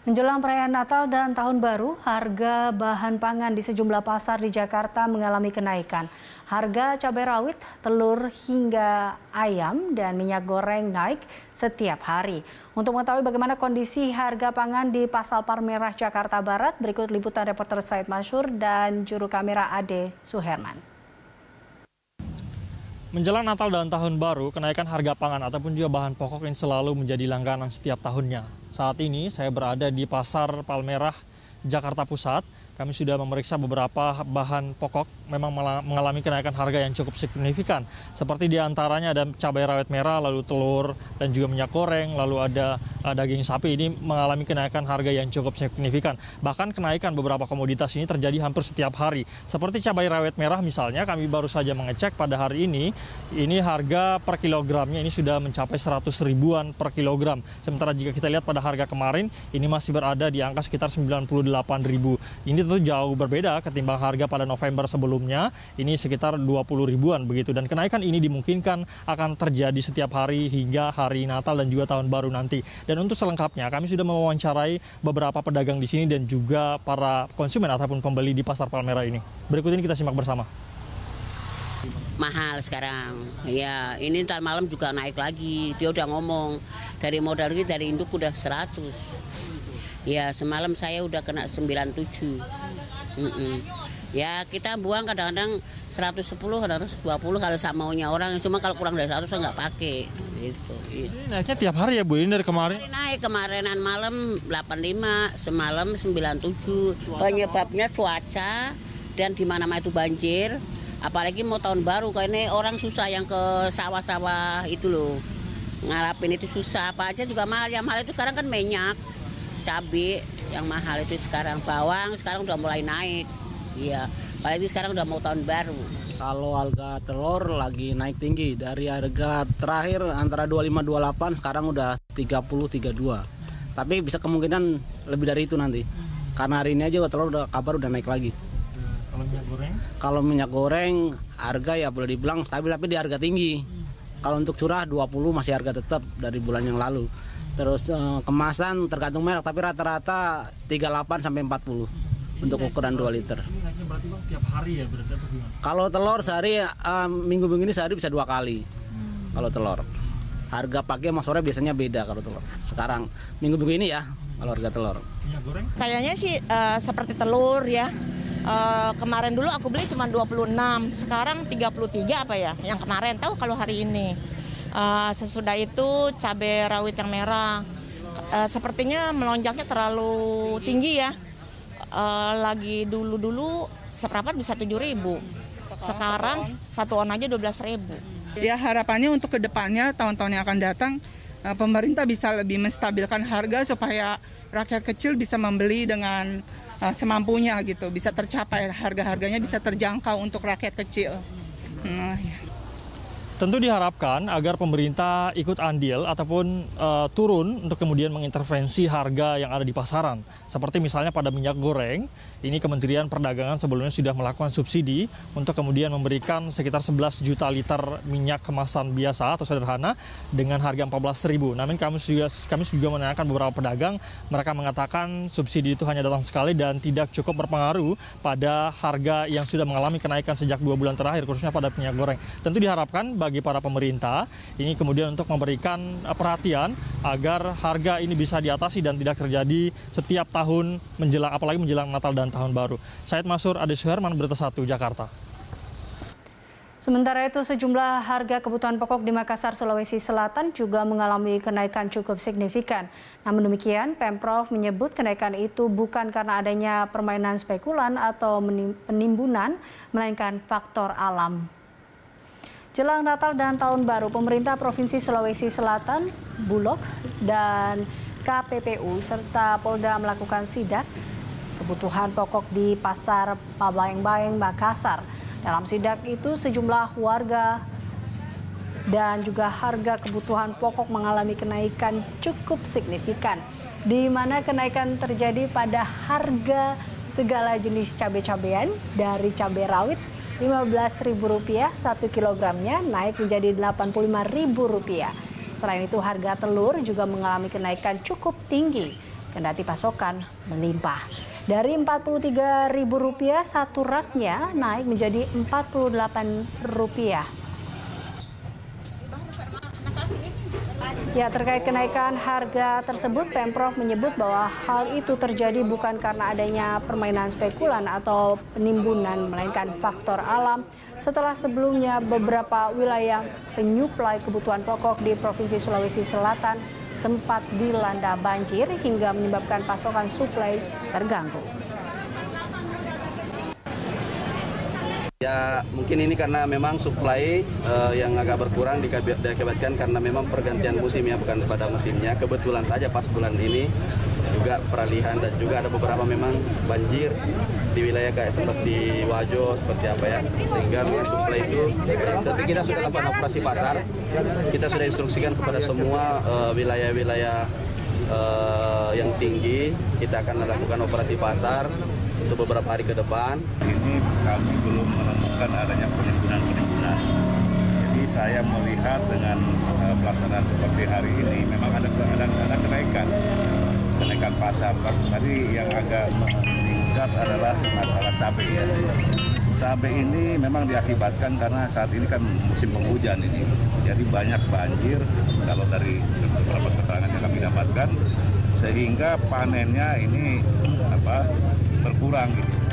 Menjelang perayaan Natal dan Tahun Baru, harga bahan pangan di sejumlah pasar di Jakarta mengalami kenaikan. Harga cabai rawit, telur hingga ayam dan minyak goreng naik setiap hari. Untuk mengetahui bagaimana kondisi harga pangan di Pasar Palmerah, Jakarta Barat, berikut liputan reporter Said Masyur dan juru kamera Ade Suherman. Menjelang Natal dan Tahun Baru, kenaikan harga pangan ataupun juga bahan pokok ini selalu menjadi langganan setiap tahunnya. Saat ini saya berada di Pasar Palmerah, Jakarta Pusat. Kami sudah memeriksa beberapa bahan pokok memang mengalami kenaikan harga yang cukup signifikan. Seperti diantaranya ada cabai rawit merah, lalu telur, dan juga minyak goreng, lalu ada daging sapi. Ini mengalami kenaikan harga yang cukup signifikan. Bahkan kenaikan beberapa komoditas ini terjadi hampir setiap hari. Seperti cabai rawit merah misalnya, kami baru saja mengecek pada hari ini harga per kilogramnya ini sudah mencapai 100 ribuan per kilogram. Sementara jika kita lihat pada harga kemarin, ini masih berada di angka sekitar 98 ribu. Ini tentu jauh berbeda ketimbang harga pada November sebelumnya, ini sekitar 20 ribuan begitu. Dan kenaikan ini dimungkinkan akan terjadi setiap hari hingga hari Natal dan juga Tahun Baru nanti. Dan untuk selengkapnya, kami sudah mewawancarai beberapa pedagang di sini dan juga para konsumen ataupun pembeli di Pasar Palmerah ini. Berikut ini kita simak bersama. Mahal sekarang, ya ini ntar malam juga naik lagi. Dia udah ngomong dari modal ini dari induk udah 100. Ya semalam saya udah kena 97. Ya kita buang kadang-kadang 110, kadang-kadang 120 kalau sama maunya orang. Cuma kalau kurang dari 100 saya nggak pakai. Gitu. Ini naiknya tiap hari ya Bu, ini dari kemarin? Naik kemarinan malam 85, semalam 97. Penyebabnya cuaca dan di mana-mana itu banjir. Apalagi mau Tahun Baru, kayaknya orang susah yang ke sawah-sawah itu loh. Ngarapin itu susah, apa aja juga mahal. Yang mahal itu sekarang kan minyak, cabai yang mahal itu sekarang. Bawang sekarang udah mulai naik. Iya, apalagi sekarang udah mau Tahun Baru. Kalau harga telur lagi naik tinggi. Dari harga terakhir antara 25-28, sekarang udah 30-32. Tapi bisa kemungkinan lebih dari itu nanti. Karena hari ini aja telur udah kabar udah naik lagi. Kalau minyak goreng? Kalau minyak goreng harga ya boleh dibilang stabil tapi di harga tinggi. Kalau untuk curah 20 masih harga tetap dari bulan yang lalu. Terus kemasan tergantung merek tapi rata-rata 38 sampai 40 untuk ukuran 2 liter. Ini naiknya berarti Bang tiap hari ya berarti atau gimana? Kalau telur sehari minggu-minggu ini sehari bisa 2 kali. Kalau telur. Harga pagi sama sore biasanya beda kalau telur. Sekarang minggu-minggu ini ya kalau harga telur. Minyak goreng? Kayaknya sih seperti telur ya. Kemarin dulu aku beli cuma 26, sekarang 33 apa ya? Yang kemarin tahu kalau hari ini. Sesudah itu cabai rawit yang merah. Sepertinya melonjaknya terlalu tinggi ya. Lagi dulu seperempat bisa 7.000. Sekarang 1 on aja 12.000. Ya harapannya untuk kedepannya tahun-tahun yang akan datang pemerintah bisa lebih menstabilkan harga supaya rakyat kecil bisa membeli dengan semampunya gitu, bisa tercapai harga-harganya bisa terjangkau untuk rakyat kecil. Ya. Tentu diharapkan agar pemerintah ikut andil ataupun turun untuk kemudian mengintervensi harga yang ada di pasaran. Seperti misalnya pada minyak goreng, ini Kementerian Perdagangan sebelumnya sudah melakukan subsidi untuk kemudian memberikan sekitar 11 juta liter minyak kemasan biasa atau sederhana dengan harga 14.000. Namun kami juga menanyakan beberapa pedagang, mereka mengatakan subsidi itu hanya datang sekali dan tidak cukup berpengaruh pada harga yang sudah mengalami kenaikan sejak 2 bulan terakhir, khususnya pada minyak goreng. Tentu diharapkan bagi para pemerintah ini kemudian untuk memberikan perhatian agar harga ini bisa diatasi dan tidak terjadi setiap tahun apalagi menjelang Natal dan Tahun Baru. Said Masyur, Ade Suherman, Berita 1, Jakarta. Sementara itu, sejumlah harga kebutuhan pokok di Makassar, Sulawesi Selatan juga mengalami kenaikan cukup signifikan. Namun demikian, Pemprov menyebut kenaikan itu bukan karena adanya permainan spekulan atau penimbunan, melainkan faktor alam. Jelang Natal dan Tahun Baru, pemerintah Provinsi Sulawesi Selatan, Bulog, dan KPPU serta Polda melakukan sidak kebutuhan pokok di Pasar Pabayeng-Bayeng, Makassar. Dalam sidak itu, sejumlah warga dan juga harga kebutuhan pokok mengalami kenaikan cukup signifikan, di mana kenaikan terjadi pada harga segala jenis cabai-cabean dari cabai rawit Rp15.000 1 kilogramnya naik menjadi Rp85.000. Selain itu harga telur juga mengalami kenaikan cukup tinggi. kendati pasokan melimpah. Dari Rp43.000 satu raknya naik menjadi Rp48. Ya, terkait kenaikan harga tersebut, Pemprov menyebut bahwa hal itu terjadi bukan karena adanya permainan spekulan atau penimbunan, melainkan faktor alam setelah sebelumnya beberapa wilayah penyuplai kebutuhan pokok di Provinsi Sulawesi Selatan sempat dilanda banjir hingga menyebabkan pasokan suplai terganggu. Ya mungkin ini karena memang suplai yang agak berkurang diakibatkan karena memang pergantian musim ya, bukan pada musimnya. Kebetulan saja pas bulan ini juga peralihan dan juga ada beberapa memang banjir di wilayah kayak seperti Wajo, seperti apa ya. Sehingga memang suplai itu, tapi kita sudah lakukan operasi pasar. Kita sudah instruksikan kepada semua wilayah-wilayah yang tinggi, kita akan lakukan operasi pasar untuk beberapa hari ke depan. Ini kami belum menemukan adanya penimbunan. Jadi saya melihat dengan pelaksanaan seperti hari ini memang ada kenaikan pasar. Tadi yang agak meningkat adalah masalah cabai ya. Cabai ini memang diakibatkan karena saat ini kan musim penghujan ini. Jadi banyak banjir kalau dari beberapa keterangan yang kami dapatkan, sehingga panennya ini berkurang gitu.